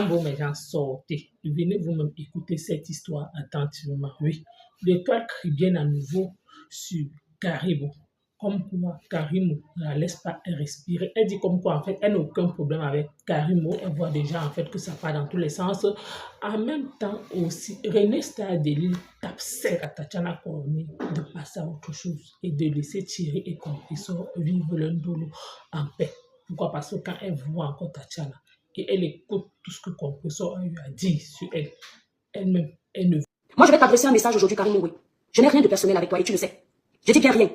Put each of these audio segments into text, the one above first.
Bon, mes gens, sortez. Venez vous-même écouter cette histoire attentivement. Oui, l'étoile crie bien à nouveau sur Caribou. Comme quoi, Karimo ne la laisse pas respirer. Elle dit comme quoi, en fait, elle n'a aucun problème avec Karimo. Elle voit déjà, en fait, que ça part dans tous les sens. En même temps aussi, René Stardeli tape sec à Tatiana Cornet de passer à autre chose et de laisser Thierry et Compressor vivre leur dolo en paix. Pourquoi? Parce que quand elle voit encore Tatiana et elle écoute tout ce que Compressor lui a dit sur elle, elle-même, elle ne... Moi, je vais t'adresser un message aujourd'hui, Karimo, oui. Je n'ai rien de personnel avec toi et tu le sais. Je dis bien rien.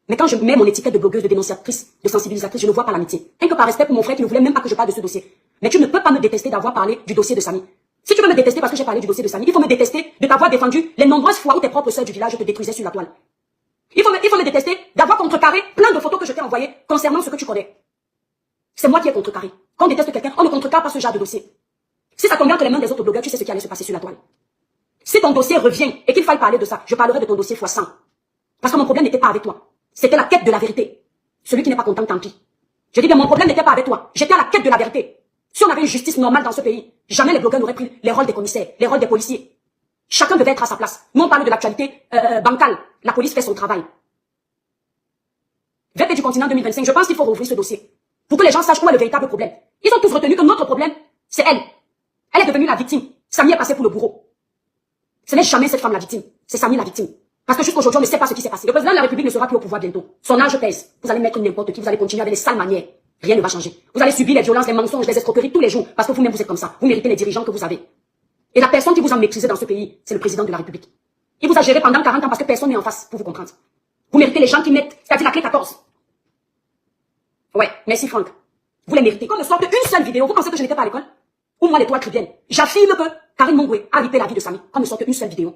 Mais quand je mets mon étiquette de blogueuse, de dénonciatrice, de sensibilisatrice, je ne vois pas l'amitié. Rien que par respect pour mon frère qui ne voulait même pas que je parle de ce dossier. Mais tu ne peux pas me détester d'avoir parlé du dossier de Samy. Si tu veux me détester parce que j'ai parlé du dossier de Samy, il faut me détester de t'avoir défendu les nombreuses fois où tes propres sœurs du village te détruisaient sur la toile. Il faut me détester d'avoir contrecarré plein de photos que je t'ai envoyées concernant ce que tu connais. C'est moi qui ai contrecarré. Quand on déteste quelqu'un, on ne contrecarre pas ce genre de dossier. Si ça tombe entre les mains des autres blogueurs, tu sais ce qui allait se passer sur la toile. Si ton dossier revient et qu'il faille parler de ça, je parlerai de ton dossier x 100. Parce que mon problème n'était pas avec toi. C'était la quête de la vérité. Celui qui n'est pas content, tant pis. Je dis bien, mon problème n'était pas avec toi. J'étais à la quête de la vérité. Si on avait une justice normale dans ce pays, jamais les blogueurs n'auraient pris les rôles des commissaires, les rôles des policiers. Chacun devait être à sa place. Nous, on parle de l'actualité bancale. La police fait son travail. VP du continent 2025, je pense qu'il faut rouvrir ce dossier. Pour que les gens sachent où est le véritable problème. Ils ont tous retenu que notre problème, c'est elle. Elle est devenue la victime. Samy est passé pour le bourreau. Ce n'est jamais cette femme la victime. C'est Samy la victime. Parce que jusqu'aujourd'hui, on ne sait pas ce qui s'est passé. Le président de la République ne sera plus au pouvoir bientôt. Son âge pèse. Vous allez mettre n'importe qui, vous allez continuer avec les sales manières. Rien ne va changer. Vous allez subir les violences, les mensonges, les escroqueries tous les jours. Parce que vous-même, vous êtes comme ça. Vous méritez les dirigeants que vous avez. Et la personne qui vous a maîtrisé dans ce pays, c'est le président de la République. Il vous a géré pendant 40 ans parce que personne n'est en face pour vous comprendre. Vous méritez les gens qui mettent, c'est-à-dire la clé 14. Ouais, merci Franck. Vous les méritez. Quand me sort une seule vidéo, vous pensez que je n'étais pas à l'école? Ou moi, l'étoile trivienne. J'affirme que Karine Mongwe a ripé la vie de Samy. Quand me sort une seule vidéo.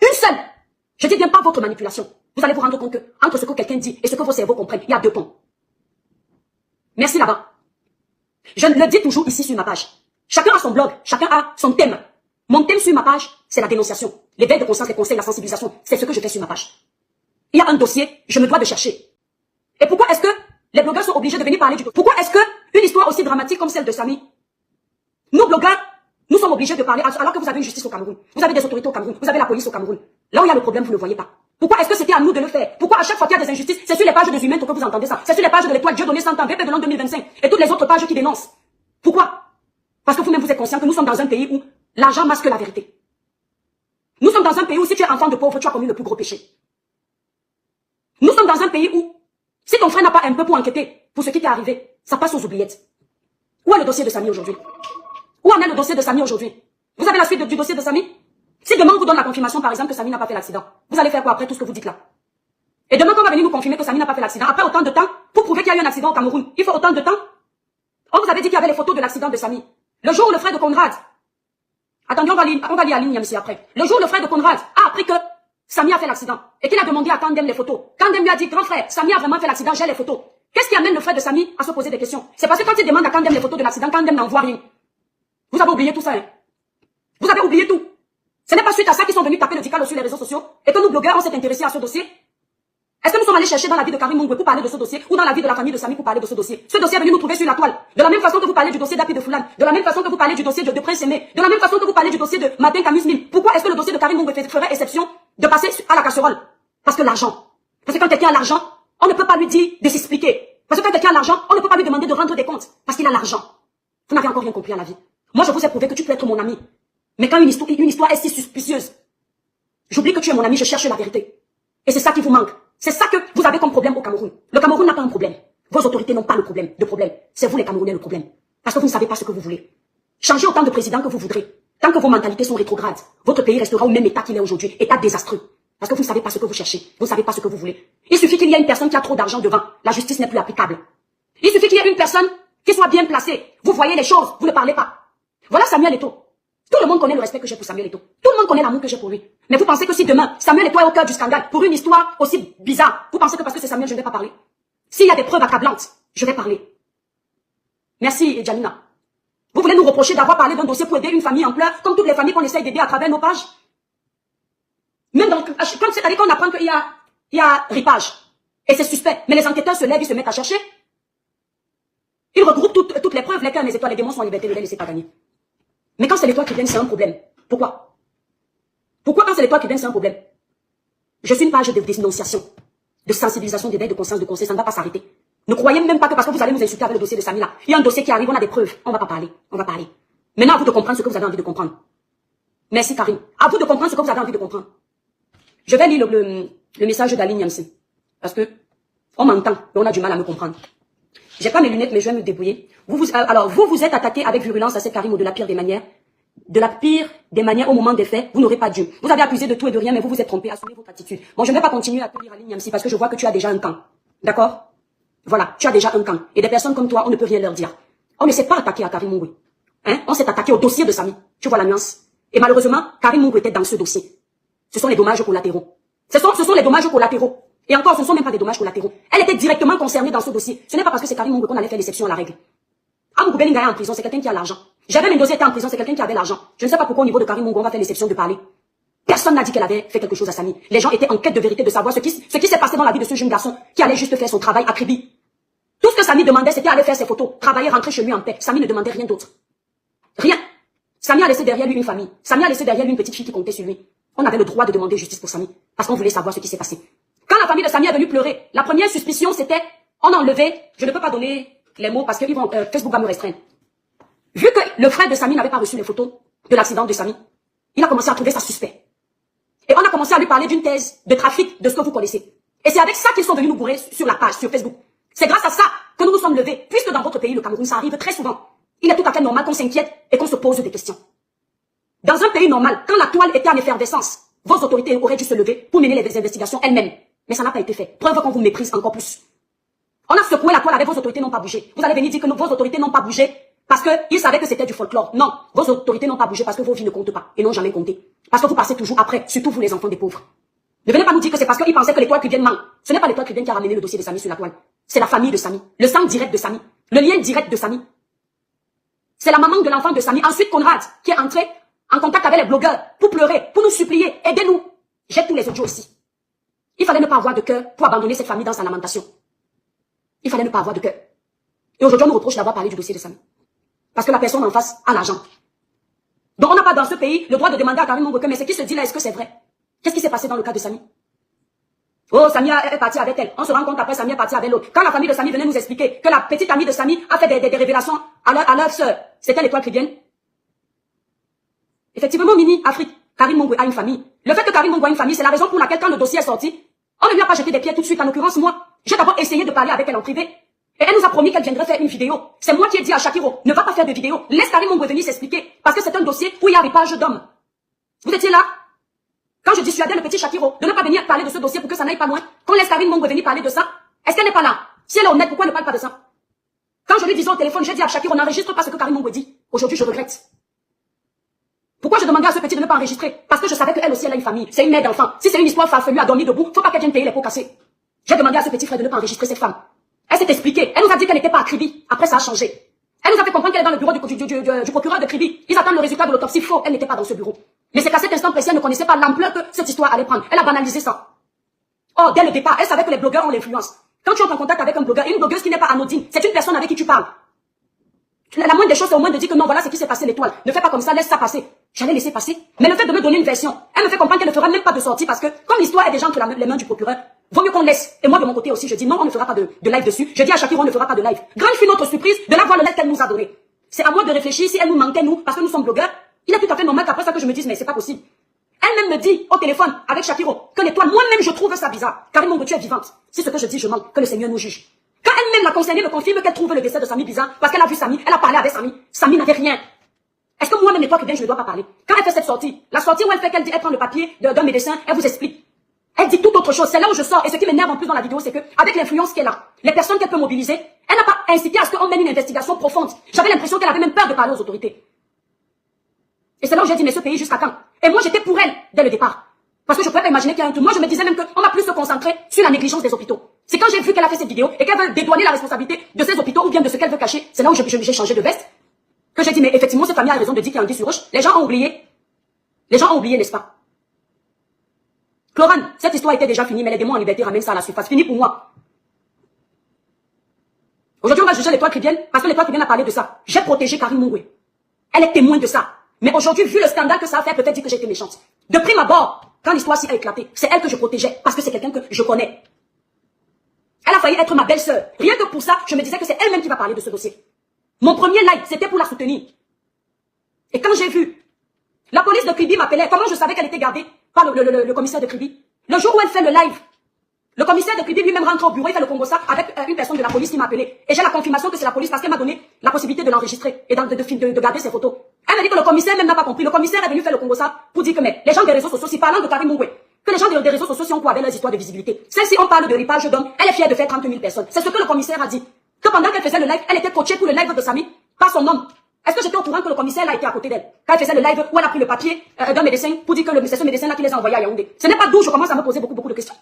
Une seule! Je dis bien pas votre manipulation. Vous allez vous rendre compte que, entre ce que quelqu'un dit et ce que vos cerveaux comprennent, il y a 2 ponts. Merci là-bas. Je le dis toujours ici sur ma page. Chacun a son blog, chacun a son thème. Mon thème sur ma page, c'est la dénonciation. L'éveil de conscience, les conseils, la sensibilisation. C'est ce que je fais sur ma page. Il y a un dossier, je me dois de chercher. Et pourquoi est-ce que les blogueurs sont obligés de venir parler du dossier? Pourquoi est-ce que une histoire aussi dramatique comme celle de Samy, nous blogueurs, nous sommes obligés de parler alors que vous avez une justice au Cameroun, vous avez des autorités au Cameroun, vous avez la police au Cameroun. Là où il y a le problème, vous ne le voyez pas. Pourquoi est-ce que c'était à nous de le faire? Pourquoi à chaque fois qu'il y a des injustices, c'est sur les pages des humains que vous entendez ça? C'est sur les pages de l'étoile Dieu donné 100 ans, VP de l'an 2025 et toutes les autres pages qui dénoncent. Pourquoi? Parce que vous-même vous êtes conscient que nous sommes dans un pays où l'argent masque la vérité. Nous sommes dans un pays où si tu es enfant de pauvre, tu as commis le plus gros péché. Nous sommes dans un pays où si ton frère n'a pas un peu pour enquêter pour ce qui t'est arrivé, ça passe aux oubliettes. Où est le dossier de Samy aujourd'hui? Où en est le dossier de Samy aujourd'hui? Vous avez la suite du dossier de Samy? Si demain on vous donne la confirmation, par exemple, que Samy n'a pas fait l'accident, vous allez faire quoi après tout ce que vous dites là? Et demain, quand on va venir nous confirmer que Samy n'a pas fait l'accident, après autant de temps, pour prouver qu'il y a eu un accident au Cameroun, il faut autant de temps? On vous avait dit qu'il y avait les photos de l'accident de Samy. Le jour où le frère de Conrad, attendez, on va lire à ligne ici après. Le jour où le frère de Conrad a appris que Samy a fait l'accident et qu'il a demandé à Kandem les photos. Kandem lui a dit, grand frère, Samy a vraiment fait l'accident, j'ai les photos. Qu'est-ce qui amène le frère de Samy à se poser des questions? C'est parce que quand il demande à Kandem les photos de l'accident, Kandem n'en voit rien. Vous avez oublié tout ça, hein? Vous avez oublié tout. Ce n'est pas suite à ça qu'ils sont venus taper le dical sur les réseaux sociaux et que nous, blogueurs, on s'est intéressés à ce dossier. Est-ce que nous sommes allés chercher dans la vie de Karine Mongwe pour parler de ce dossier ou dans la vie de la famille de Samy pour parler de ce dossier? Ce dossier est venu nous trouver sur la toile. De la même façon que vous parlez du dossier d'Api de Foulane, de la même façon que vous parlez du dossier de Prince Aimé, de la même façon que vous parlez du dossier de Martin Camus Mime. Pourquoi est-ce que le dossier de Karine Mongwe ferait exception de passer à la casserole? Parce que l'argent. Parce que quand quelqu'un a l'argent, on ne peut pas lui dire de s'expliquer. Parce que quand quelqu'un a l'argent, on ne peut pas lui demander de rendre des comptes. Parce qu'il a l'argent. Vous n'avez encore rien compris à la vie. Moi, je vous ai prouvé que tu peux être mon ami. Mais quand une histoire est si suspicieuse, j'oublie que tu es mon ami, je cherche la vérité. Et c'est ça qui vous manque. C'est ça que vous avez comme problème au Cameroun. Le Cameroun n'a pas un problème. Vos autorités n'ont pas le problème. C'est vous les Camerounais le problème. Parce que vous ne savez pas ce que vous voulez. Changez autant de présidents que vous voudrez. Tant que vos mentalités sont rétrogrades, votre pays restera au même état qu'il est aujourd'hui. État désastreux. Parce que vous ne savez pas ce que vous cherchez. Vous ne savez pas ce que vous voulez. Il suffit qu'il y ait une personne qui a trop d'argent devant. La justice n'est plus applicable. Il suffit qu'il y ait une personne qui soit bien placée. Vous voyez les choses, vous ne parlez pas. Voilà Samuel Eto'o. Tout le monde connaît le respect que j'ai pour Samuel Eto'o. Tout le monde connaît l'amour que j'ai pour lui. Mais vous pensez que si demain, Samuel Eto'o est au cœur du scandale pour une histoire aussi bizarre, vous pensez que parce que c'est Samuel, je ne vais pas parler? S'il y a des preuves accablantes, je vais parler. Merci, Janina. Vous voulez nous reprocher d'avoir parlé d'un dossier pour aider une famille en pleurs, comme toutes les familles qu'on essaye d'aider à travers nos pages? Même donc, c'est-à-dire qu'on apprend qu'il y a ripage. Et c'est suspect. Mais les enquêteurs se lèvent, ils se mettent à chercher. Ils regroupent toutes les preuves, lesquelles les étoiles, les démons sont en liberté, ne les laissez pas gagner. Mais quand c'est les toits qui viennent, c'est un problème. Pourquoi? Pourquoi quand c'est les toits qui viennent, c'est un problème? Je suis une page de dénonciation, de sensibilisation, d'éveil, de conscience, de conseil. Ça ne va pas s'arrêter. Ne croyez même pas que parce que vous allez nous insulter avec le dossier de Samy là, il y a un dossier qui arrive, on a des preuves. On va pas parler. On va parler. Maintenant, à vous de comprendre ce que vous avez envie de comprendre. Merci Karine. À vous de comprendre ce que vous avez envie de comprendre. Je vais lire le message d'Aline Yamsi. Parce que on m'entend, mais on a du mal à me comprendre. J'ai pas mes lunettes, mais je vais me débrouiller. Alors, vous êtes attaqué avec virulence à cette Karim de la pire des manières. De la pire des manières au moment des faits, vous n'aurez pas dû. Vous avez accusé de tout et de rien, mais vous vous êtes trompé. Assumez votre attitude. Bon, je ne vais pas continuer à te lire Aline Yamsi parce que je vois que tu as déjà un camp. D'accord? Voilà, tu as déjà un camp. Et des personnes comme toi, on ne peut rien leur dire. On ne s'est pas attaqué à Karim Mungwe. Hein? On s'est attaqué au dossier de Samy. Tu vois la nuance? Et malheureusement, Karim Mungwe était dans ce dossier. Ce sont les dommages collatéraux. Ce sont les dommages collatéraux. Et encore, ce ne sont même pas des dommages collatéraux. Elle était directement concernée dans ce dossier. Ce n'est pas parce que c'est Karim Mungwe qu'on allait faire l'exception à la règle. Amougou Belingaya en prison, c'est quelqu'un qui a l'argent. J'avais Mendoza était en prison, c'est quelqu'un qui avait l'argent. Je ne sais pas pourquoi au niveau de Karim Mungwe on va faire l'exception de parler. Personne n'a dit qu'elle avait fait quelque chose à Samy. Les gens étaient en quête de vérité, de savoir ce qui s'est passé dans la vie de ce jeune garçon qui allait juste faire son travail à Kribi. Tout ce que Samy demandait, c'était aller faire ses photos, travailler, rentrer chez lui en paix. Samy ne demandait rien d'autre. Rien. Samy a laissé derrière lui une famille. Samy a laissé derrière lui une petite fille qui comptait sur lui. On avait le droit de demander justice pour Samy, parce qu'on voulait savoir ce qui s'est passé. Quand la famille de Samy est venue pleurer, la première suspicion c'était, on a enlevé, je ne peux pas donner les mots parce que Facebook va me restreindre. Vu que le frère de Samy n'avait pas reçu les photos de l'accident de Samy, il a commencé à trouver ça suspect. Et on a commencé à lui parler d'une thèse de trafic de ce que vous connaissez. Et c'est avec ça qu'ils sont venus nous bourrer sur la page, sur Facebook. C'est grâce à ça que nous nous sommes levés, puisque dans votre pays, le Cameroun, ça arrive très souvent. Il est tout à fait normal qu'on s'inquiète et qu'on se pose des questions. Dans un pays normal, quand la toile était en effervescence, vos autorités auraient dû se lever pour mener les investigations elles-mêmes. Mais ça n'a pas été fait. Preuve qu'on vous méprise encore plus. On a secoué la toile avec vos autorités n'ont pas bougé. Vous allez venir dire que vos autorités n'ont pas bougé parce qu'ils savaient que c'était du folklore. Non, vos autorités n'ont pas bougé parce que vos vies ne comptent pas et n'ont jamais compté. Parce que vous passez toujours après, surtout vous les enfants des pauvres. Ne venez pas nous dire que c'est parce qu'ils pensaient que l'étoile Kribienne ment. Ce n'est pas l'étoile Kribienne qui a ramené le dossier de Samy sur la toile. C'est la famille de Samy, le sang direct de Samy, le lien direct de Samy. C'est la maman de l'enfant de Samy. Ensuite, Conrad, qui est entré en contact avec les blogueurs pour pleurer, pour nous supplier, aidez-nous. J'ai tous les audios aussi. Il fallait ne pas avoir de cœur pour abandonner cette famille dans sa lamentation. Il fallait ne pas avoir de cœur. Et aujourd'hui, on nous reproche d'avoir parlé du dossier de Samy. Parce que la personne en face a l'argent. Donc on n'a pas dans ce pays le droit de demander à Karim Mungwe, mais ce qui se dit là, est-ce que c'est vrai? Qu'est-ce qui s'est passé dans le cas de Samy? Oh, Samy est parti avec elle. On se rend compte après Samy est parti avec l'autre. Quand la famille de Samy venait nous expliquer que la petite amie de Samy a fait des révélations à leur sœur, c'était l'étoile Kribienne. Effectivement, Mini, Afrique, Karim Mungwe a une famille. Le fait que Karim Mungwe a une famille, c'est la raison pour laquelle quand le dossier est sorti, on ne lui a pas jeté des pieds tout de suite. En l'occurrence, moi, j'ai d'abord essayé de parler avec elle en privé. Et elle nous a promis qu'elle viendrait faire une vidéo. C'est moi qui ai dit à Shakiro, ne va pas faire de vidéo. Laisse Karim Mungwe venir s'expliquer. Parce que c'est un dossier où il y a ripage d'hommes. Vous étiez là? Quand je dissuadais le petit Shakiro de ne pas venir parler de ce dossier pour que ça n'aille pas loin, qu'on laisse Karim Mungwe venir parler de ça, est-ce qu'elle n'est pas là? Si elle est honnête, pourquoi elle ne parle pas de ça? Quand je lui disais au téléphone, j'ai dit à Shakiro, n'enregistre pas ce que Karim Mungwe dit. Aujourd'hui, je regrette. Pourquoi je demandais à ce petit de ne pas enregistrer? Parce que je savais qu'elle aussi, elle a une famille. C'est une mère d'enfant. Si c'est une histoire farfelue à dormir debout, faut pas qu'elle vienne payer les pots cassés. J'ai demandé à ce petit frère de ne pas enregistrer cette femme. Elle s'est expliquée. Elle nous a dit qu'elle n'était pas à Kribi. Après, ça a changé. Elle nous a fait comprendre qu'elle est dans le bureau du procureur de Kribi. Ils attendent le résultat de l'autopsie. Faux. Elle n'était pas dans ce bureau. Mais c'est qu'à cet instant précis, elle ne connaissait pas l'ampleur que cette histoire allait prendre. Elle a banalisé ça. Oh, dès le départ, elle savait que les blogueurs ont l'influence. Quand tu entres en contact avec un blogueur et une blogueuse qui n'est pas anodine, c'est une personne avec qui tu parles. La moindre des choses, c'est au moins de dire que non, voilà ce qui s'est passé l'étoile. Ne fais pas comme ça, laisse ça passer. J'allais laisser passer. Mais le fait de me donner une version, elle me fait comprendre qu'elle ne fera même pas de sortie parce que, comme l'histoire est déjà entre les mains du procureur, vaut mieux qu'on laisse. Et moi, de mon côté aussi, je dis non, on ne fera pas de live dessus. Je dis à Shakiro, on ne fera pas de live. Grande fut notre surprise de la voir le live qu'elle nous a donné. C'est à moi de réfléchir si elle nous manquait, nous, parce que nous sommes blogueurs. Il est tout à fait normal qu'après ça que je me dise, mais c'est pas possible. Elle-même me dit au téléphone avec Shakiro que l'étoile, moi-même, je trouve ça bizarre. Karim Mungwe, tu es vivante. Si ce que je dis, je mens, que le Seigneur nous juge. Quand elle-même, la concernée, me confirme qu'elle trouve le décès de Samy bizarre, parce qu'elle a vu Samy, elle a parlé avec Samy. Samy n'avait rien. Est-ce que moi-même, l'étoile Kribienne, je ne dois pas parler? Quand elle fait cette sortie, la sortie où elle fait qu'elle dit, elle prend le papier d'un médecin, elle vous explique. Elle dit toute autre chose. C'est là où je sors. Et ce qui m'énerve en plus dans la vidéo, c'est que, avec l'influence qu'elle a, les personnes qu'elle peut mobiliser, elle n'a pas incité à ce qu'on mène une investigation profonde. J'avais l'impression qu'elle avait même peur de parler aux autorités. Et c'est là où j'ai dit, mais ce pays jusqu'à quand? Et moi, j'étais pour elle, dès le départ. Parce que je pouvais pas imaginer qu'il y a un truc. Moi, je me disais même qu'on va plus se concentrer sur la négligence des hôpitaux. C'est quand j'ai vu qu'elle a fait cette vidéo et qu'elle veut dédouaner la responsabilité de ces hôpitaux ou bien de ce qu'elle veut cacher. C'est là où j'ai changé de veste. Que j'ai dit, mais effectivement, cette famille a raison de dire qu'il y a un 10 sur roche. Les gens ont oublié. Les gens ont oublié, n'est-ce pas? Chlorane, cette histoire était déjà finie, mais les démons en liberté ramènent ça à la surface. Fini pour moi. Aujourd'hui, on va juger l'étoile Kribienne parce que l'étoile Kribienne a parlé de ça. J'ai protégé Karim Mungwe. Elle est témoin de ça. Mais aujourd'hui, vu le scandale que ça a fait, peut-être dire que j'ai été méchante. De prime abord, quand l'histoire-ci a éclaté, c'est elle que je protégeais parce que c'est quelqu'un que je connais. Elle a failli être ma belle-sœur. Rien que pour ça, je me disais que c'est elle-même qui va parler de ce dossier. Mon premier live, c'était pour la soutenir. Et quand j'ai vu, la police de Kribi m'appelait. Comment je savais qu'elle était gardée par le commissaire de Kribi? Le jour où elle fait le live, le commissaire de Kribi lui-même rentre au bureau, il fait le Congo ça avec une personne de la police qui m'a appelé. Et j'ai la confirmation que c'est la police parce qu'elle m'a donné la possibilité de l'enregistrer et de garder ses photos. Elle m'a dit que le commissaire même n'a pas compris. Le commissaire est venu faire le Congo ça pour dire que mais, les gens des réseaux sociaux, si parlant de Karim Moué, que les gens des réseaux sociaux, si on quoi avec leurs histoires de visibilité. Celle-ci, on parle de ripage d'hommes, elle est fière de faire 30 000 personnes. C'est ce que le commissaire a dit. Que pendant qu'elle faisait le live, elle était coachée pour le live de Samy par son homme. Est-ce que j'étais au courant que le commissaire a été à côté d'elle? Quand elle faisait le live où elle a pris le papier d'un médecin pour dire que c'est ce médecin-là qui les a envoyés à Yaoundé. Ce n'est pas d'où je commence à me poser beaucoup de questions.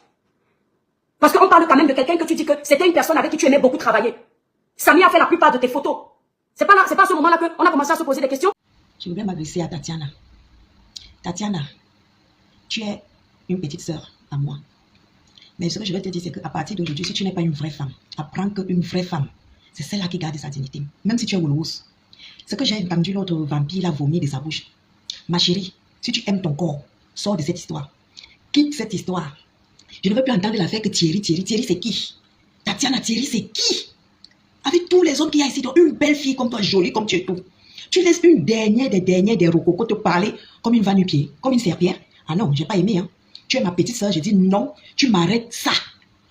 Parce qu'on parle quand même de quelqu'un que tu dis que c'était une personne avec qui tu aimais beaucoup travailler. Samy a fait la plupart de tes photos. C'est pas à ce moment-là qu'on a commencé à se poser des questions. Je voudrais m'adresser à Tatiana. Tatiana, tu es une petite sœur à moi. Mais ce que je vais te dire, c'est qu'à partir d'aujourd'hui, si tu n'es pas une vraie femme, apprends qu'une vraie femme, c'est celle-là qui garde sa dignité. Même si tu es Woulouous. Ce que j'ai entendu l'autre vampire a vomi de sa bouche. Ma chérie, si tu aimes ton corps, sors de cette histoire. Quitte cette histoire. Je ne veux plus entendre l'affaire que Thierry, c'est qui? Tatiana, Thierry, c'est qui? Avec tous les hommes qu'il y a ici, donc une belle fille comme toi, jolie comme tu es tout. Tu laisses une dernière des rococos te parler comme une va-nu-pied, comme une serpillère. Ah non, j'ai pas aimé, hein. Tu es ma petite soeur, je dis non, tu m'arrêtes ça.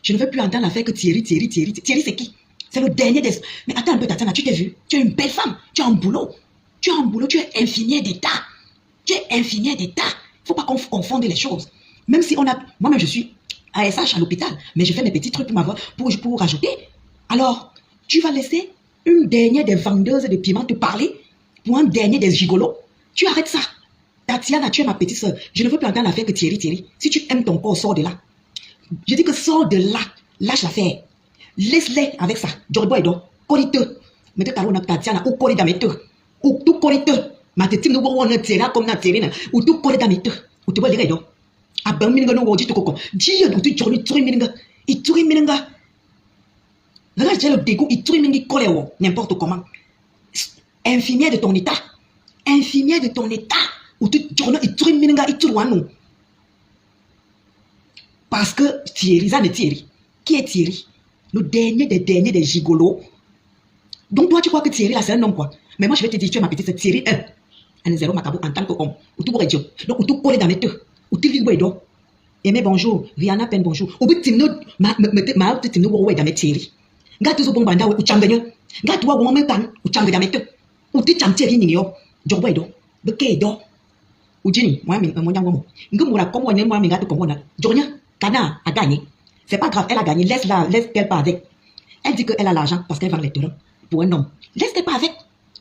Je ne veux plus entendre l'affaire que Thierry, c'est qui? C'est le dernier des... Mais attends un peu, Tatiana, tu t'es vu? Tu es une belle femme, tu as un boulot. Tu es infirmière d'État. Tu es infirmière d'État. Il ne faut pas qu'on confonde les choses. Même si on a... Moi-même, je suis ASH à l'hôpital, mais je fais mes petits trucs pour rajouter. Alors, tu vas laisser une dernière des vendeuses de piments te parler pour un dernier des gigolos? Tu arrêtes ça. Tatiana, tu es ma petite soeur. Je ne veux plus entendre l'affaire que Thierry. Si tu aimes ton corps, sors de là. Je dis que sors de là. Lâche l'affaire. Laisse-les avec ça. Jorbo Edo. Corite. Mete tarona Tatiana. Ou corite mete. Ou tout corite. Ma teti no wo na tera comme na terina. Ou tout corite mete. Ou tu vois les Edo. Abang minga no wo jitu koko. Dia ou tu jori turi minga. Ituri minga. Là, j'ai le dégoût. Ituri mingi kolewo. N'importe comment. Infirmière de ton état. Infirmière de ton état. Ou tu ituri minga ituri wanu. Parce que Thierry, ça n'est Thierry. Qui est Thierry? Le dernier des gigolos. Donc toi, tu crois que Thierry, là, c'est un homme, quoi. Mais moi, je vais te dire, tu es ma petite, c'est Thierry 1. Un zéro macabou en tant qu'homme. Ou tout pour Dieu. Donc, ou tout collé dans mes deux. Ou tout vivre d'eau. Aimé, bonjour. Rihanna, peine, bonjour. Ou tu timno, ma timno, ou dans mes Thierry. Gâte tout bon banda, ou changanyo. Gâte toi, ou me pan, ou chang dans mes deux. Ou tu chang Thierry, nigno. Jobo d'eau. De quai d'eau. Ou Jenny, moi, mon yango. Ngumura, comme on est, moi, mes gâteaux, comme on a. Jonia, Kana a gagné. C'est pas grave, elle a gagné. Laisse-la, laisse qu'elle pas avec. Elle dit qu'elle a l'argent parce qu'elle vend les terrains pour un homme. Laisse-la pas avec.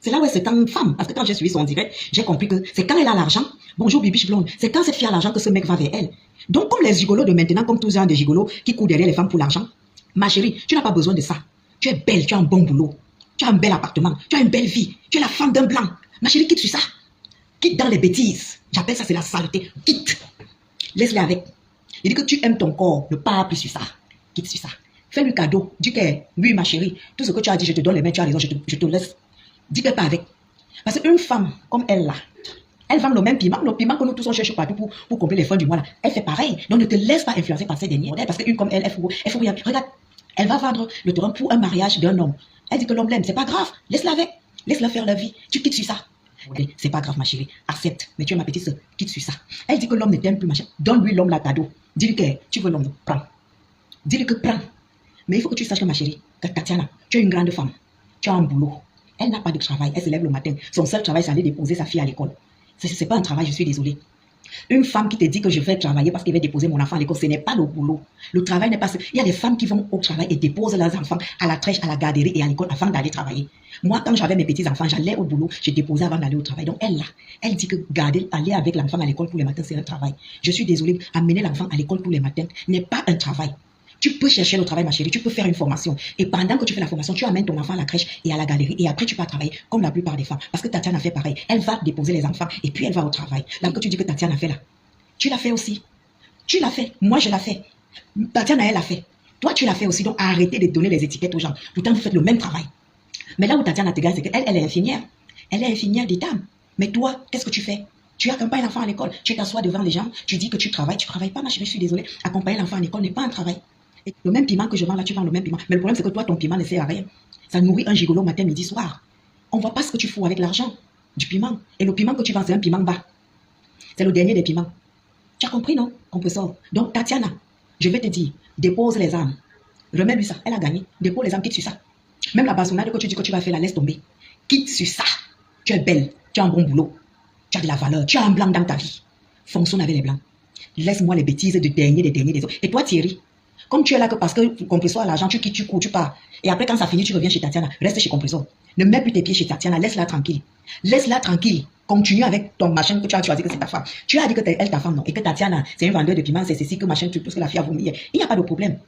C'est là où c'est une femme. Parce que quand j'ai suivi son direct, j'ai compris que c'est quand elle a l'argent. Bonjour, Bibiche Blonde. C'est quand cette fille a l'argent que ce mec va vers elle. Donc, comme les gigolos de maintenant, comme tous les gens des gigolos qui courent derrière les femmes pour l'argent, ma chérie, tu n'as pas besoin de ça. Tu es belle, tu as un bon boulot. Tu as un bel appartement. Tu as une belle vie. Tu es la femme d'un blanc. Ma chérie, quitte sur ça. Quitte dans les bêtises. J'appelle ça, c'est la saleté. Quitte. Laisse-la avec. Il dit que tu aimes ton corps, ne parle plus sur ça. Quitte sur ça. Fais-lui cadeau. Dis que, oui, ma chérie, tout ce que tu as dit, je te donne les mains, tu as raison, je te laisse. Dis qu'elle pas avec. Parce qu'une femme comme elle là, elle vend le même piment que nous tous on cherche partout pour combler les fins du mois là. Elle fait pareil. Donc ne te laisse pas influencer par ces derniers. Parce qu'une comme elle faut rien. Regarde, elle va vendre le terrain pour un mariage d'un homme. Elle dit que l'homme l'aime, c'est pas grave. Laisse-la avec. Laisse-la faire la vie. Tu quittes sur ça. C'est pas grave, ma chérie. Accepte. Mais tu es ma petite soeur. Quitte sur ça. Elle dit que l'homme ne t'aime plus, machin. Donne-lui l'homme la cadeau. Dis-lui que tu veux l'homme. Prends. Dis-lui que prends. Mais il faut que tu saches que ma chérie, que Tatiana, tu es une grande femme. Tu as un boulot. Elle n'a pas de travail. Elle se lève le matin. Son seul travail, c'est aller déposer sa fille à l'école. C'est pas un travail, je suis désolée. Une femme qui te dit que je vais travailler parce qu'elle va déposer mon enfant à l'école, ce n'est pas le boulot. Le travail n'est pas... Il y a des femmes qui vont au travail et déposent leurs enfants à la crèche, à la garderie et à l'école avant d'aller travailler. Moi, quand j'avais mes petits-enfants, j'allais au boulot, je déposais avant d'aller au travail. Donc elle, là, elle dit que garder, aller avec l'enfant à l'école tous les matins, c'est un travail. Je suis désolée, amener l'enfant à l'école tous les matins n'est pas un travail. Tu peux chercher le travail, ma chérie, tu peux faire une formation. Et pendant que tu fais la formation, tu amènes ton enfant à la crèche et à la galerie. Et après, tu vas travailler comme la plupart des femmes. Parce que Tatiana fait pareil. Elle va déposer les enfants et puis elle va au travail. Là que tu dis que Tatiana fait là, tu l'as fait aussi. Tu l'as fait. Moi, je l'ai fait. Tatiana, elle l'a fait. Toi, tu l'as fait aussi. Donc, arrêtez de donner les étiquettes aux gens. Pourtant, vous faites le même travail. Mais là où Tatiana te gagne, c'est qu'elle, elle est infirmière. Elle est infirmière d'État. Mais toi, qu'est-ce que tu fais? Tu accompagnes l'enfant à l'école, tu t'assois devant les gens, tu dis que tu travailles pas, ma chérie, je suis désolée. Accompagner l'enfant à l'école n'est pas un travail. Et le même piment que je vends là, tu vends le même piment. Mais le problème, c'est que toi, ton piment ne sert à rien. Ça nourrit un gigolo matin, midi, soir. On ne voit pas ce que tu fous avec l'argent du piment. Et le piment que tu vends, c'est un piment bas. C'est le dernier des piments. Tu as compris, non, compresseur? Donc, Tatiana, je vais te dire, dépose les armes. Remets-lui ça, elle a gagné. Dépose les armes, quitte sur ça. Même la bastonnade que tu dis que tu vas faire, la laisse tomber. Quitte sur ça. Tu es belle, tu as un bon boulot, tu as de la valeur, tu as un blanc dans ta vie. Fonctionne avec les blancs. Laisse-moi les bêtises des derniers des autres. Et toi, Thierry, comme tu es là que parce que Compresseur a l'argent, tu quittes, tu cours, tu pars. Et après, quand ça finit, tu reviens chez Tatiana. Reste chez Compresseur. Ne mets plus tes pieds chez Tatiana, laisse-la tranquille. Laisse-la tranquille. Continue avec ton machin que tu as choisi que c'est ta femme. Tu as dit que elle ta femme, non. Et que Tatiana, c'est un vendeur de piment, c'est ceci, que machin, tout ce que la fille a vomi. Il n'y a pas de problème.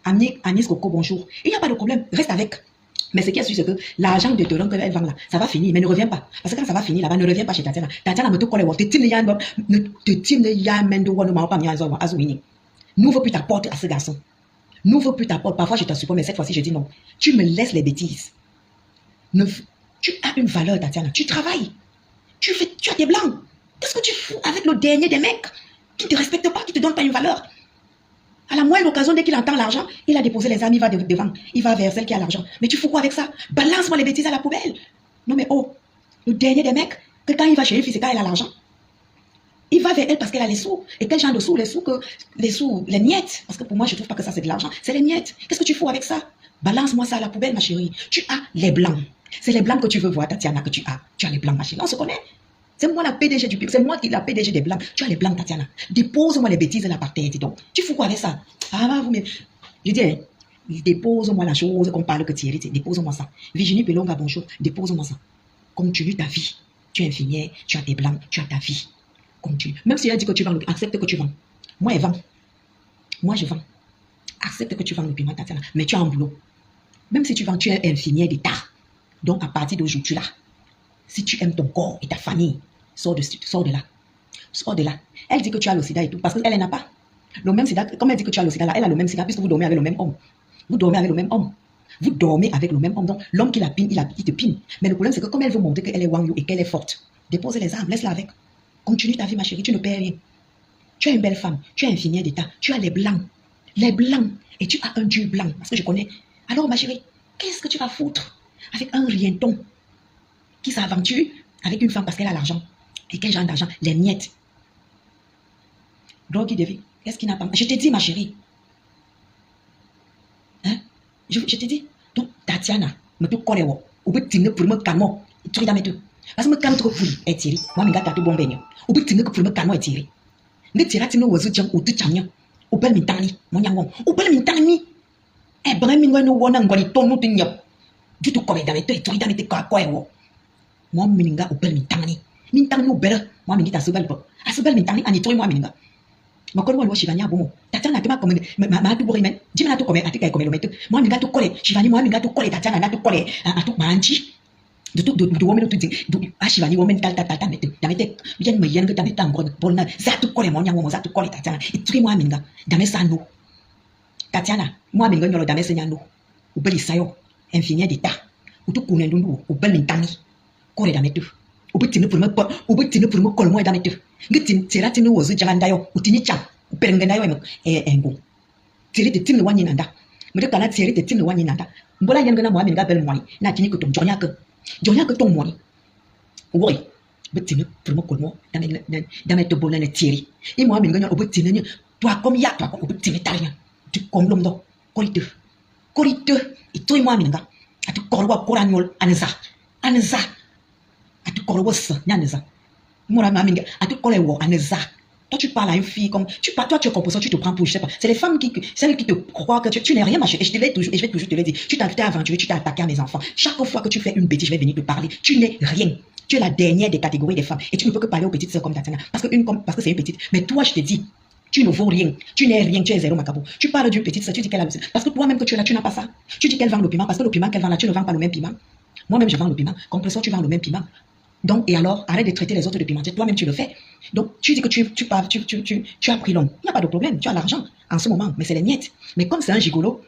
Agnès Coco, bonjour. Il n'y a pas de problème. Reste avec. Mais ce qui est sûr, c'est que l'argent de Teuron qu'elle vend là, ça va finir, mais ne reviens pas. Parce que quand ça va finir là-bas, ne reviens pas chez Tatiana. Tatiana me te colle, te tine ya, n'ouvre plus ta porte à ce garçon. N'ouvre plus ta porte. Parfois, je te suppose, mais cette fois-ci, je dis non. Tu me laisses les bêtises. Tu as une valeur, Tatiana. Tu travailles. Tu as des blancs. Qu'est-ce que tu fous avec le dernier des mecs qui ne te respectent pas, qui ne te donnent pas une valeur? À la moindre occasion, dès qu'il entend l'argent, il a déposé les armes, il va devant. Il va vers celle qui a l'argent. Mais tu fous quoi avec ça? Balance-moi les bêtises à la poubelle. Non mais oh, le dernier des mecs, que quand il va chez une fille, c'est quand elle a l'argent. Il va vers elle parce qu'elle a les sous. Et quel genre de sous? Les sous, les miettes. Parce que pour moi, je ne trouve pas que ça c'est de l'argent. C'est les miettes. Qu'est-ce que tu fous avec ça? Balance-moi ça à la poubelle, ma chérie. Tu as les blancs. C'est les blancs que tu veux voir, Tatiana, que tu as. Tu as les blancs, ma chérie. On se connaît. C'est moi la PDG du public. C'est moi qui la PDG des blancs. Tu as les blancs, Tatiana. Dépose-moi les bêtises là par terre, dis donc. Tu fous quoi avec ça? Ah, vous mais je dis, hein, dépose-moi la chose qu'on parle que Thierry. Dépose-moi ça. Virginie Pelonga, bonjour. Dépose-moi ça. Continue ta vie. Tu es infirmière, tu as tes blancs, tu as ta vie. Continue. Même si elle dit que tu vends, accepte que tu vends. Moi, elle vend. Moi, je vends. Accepte que tu vends le piment, Tatiana. Mais tu as un boulot. Même si tu vends, tu es infirmière d'État. Donc, à partir d'aujourd'hui, là, si tu aimes ton corps et ta famille, sors de là. Sors de là. Elle dit que tu as le sida et tout, parce qu'elle n'a pas. Le même sida, comme elle dit que tu as le sida, là, elle a le même sida, puisque vous dormez avec le même homme. Vous dormez avec le même homme. Vous dormez avec le même homme. Donc, l'homme qui la pine, il te pine. Mais le problème, c'est que comme elle veut montrer qu'elle est wangyu et qu'elle est forte, dépose les armes, laisse-la avec. Continue ta vie, ma chérie, tu ne perds rien. Tu es une belle femme, tu es infirmière d'État, tu as les blancs. Les blancs. Et tu as un dieu blanc, parce que je connais. Alors, ma chérie, qu'est-ce que tu vas foutre avec un rienton qui s'aventure avec une femme parce qu'elle a l'argent? Et quel genre d'argent? Les miettes. Donc, il devait. Qu'est-ce qu'il n'a pas? Je te dis, ma chérie. Hein? Je te dis. Donc, Tatiana, me tout connaît, ou peut tenir pour me calmer. Tu regardes mes deux. Parce que me calme trop pour et Thierry. Moi, je me gâte tout bon beignet. Ou peut tenir pour me calmer et Thierry. Ne tira tino wazu jang ou tout chamia. Ou bel mintani, mon yangon. Ou bel mintani. Eh, ben, mingo no wona ngoli tonu tinyap. Du tout comme dans mes deux, tu regardes mes deux quoi, moi, mininga ou bel mintani. Mintani ou bel. Moi, minita subel po. A subel mintani, ani toi, moi, mininga. Ma kolo wa shivania bomo. Tatiana tuma comme ma tu borimen. Dis na tu comme atika comme le mettre. Moi, minga tu coller. Shivani moi minga tu coller Tatiana na tu coller. A tu manchi. Du women tu ding. Du ashivani women tal mettre. Damete bien me yen que damete encore bolna. Za tu coller mon yango za tu coller Tatiana. Et tu moi minga. Dame ça no. Tatiana, moi minga nyolo dame ça nyano. Ou beli sayo. Infinier d'état. Ou tu connais dundu ou bel mintani. Coller damete. Ou betine pour me coller moi damete. Ngitin tiratini wozu jagandayo utinicha uperengendayo engo tiri te tin wani nanda mede kana tiri te tin wani nanda mbola yengana mo amin ga bel moyi na tini ko tom jonya ke tom moni woi betine pour me kolmo dame to bolane tiri e mo amin ga o betine ni toi comme ya toi ko betine tarien tu comme lomdo korite e toi mo amin ga atu korwa koranyol anza atu korwa sa nyanza. Moi, ma mère, à tout coller ou aneza. Toi, tu parles à une fille comme toi, tu es composant, tu te prends pour, je sais pas. C'est les femmes celles qui te croient que tu n'es rien, ma chérie. Et je vais toujours te le dire. Tu t'es aventuré, tu t'es attaqué à mes enfants. Chaque fois que tu fais une bêtise, je vais venir te parler. Tu n'es rien. Tu es la dernière des catégories des femmes. Et tu ne peux que parler aux petites sœurs comme Tatiana. Parce que c'est une petite. Mais toi, je te dis, tu ne vaux rien. Tu n'es rien. Tu es zéro macabo. Tu parles d'une petite sœur, tu dis qu'elle a le. Parce que toi-même que tu es là, tu n'as pas ça. Tu dis qu'elle vend le piment. Parce que le piment qu'elle vend là, tu ne vends pas le même piment. Moi-même, je vends le piment. Compresseur, tu vends le même piment. Donc, et alors, arrête de traiter les autres de pimentier. Toi-même, tu le fais. Donc, tu dis que tu as pris l'homme. Il n'y a pas de problème. Tu as l'argent en ce moment, mais c'est les miettes. Mais comme c'est un gigolo,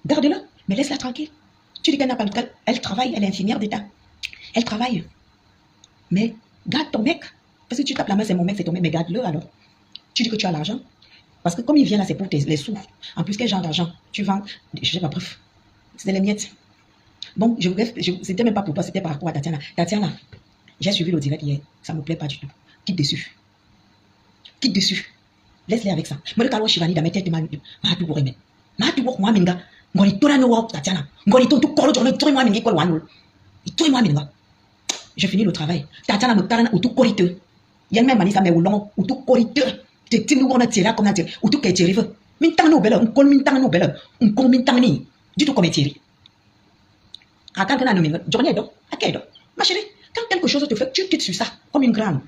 garde-le, mais laisse-la tranquille. Tu dis qu'elle n'a pas le cas. Elle travaille, elle est infirmière d'État. Elle travaille. Mais Garde ton mec. Parce que tu tapes la main, c'est mon mec, c'est ton mec, mais garde-le alors. Tu dis que tu as l'argent. Parce que comme il vient là, c'est pour les sous. En plus, quel genre d'argent? Tu vends, je sais pas, bref. C'est les miettes. Bon, c'était même pas pour toi, c'était par rapport à Tatiana. Tatiana, j'ai suivi le direct hier. Ça me plaît pas du tout. Quitte dessus. Quitte dessus. Laisse-les avec ça. Moi, le calwa Shivani, dans mes têtes, ma tu pourrais mettre. Ma tu vois, moi, minga. Ngoni, toi, no, Tatiana. Ngoni, ton tout corps, toi, moi, minga, quoi, wanul. Toi, moi, minga. Je finis le travail. Tatiana, me tarana, ou tout corriteux. Il y a même manisa, mais ou long, ou tout corriteux. Tu es nous, on a tiré, comme on a tiré, ou tout qui est tiré. Mintang no belle, on colle mintang no belle, on colle mintang ni. Du tout comme est tiré. Attends que nous, Johnny, à quel ma chérie, quand quelque chose te fait, tu quittes sur ça, comme une grande.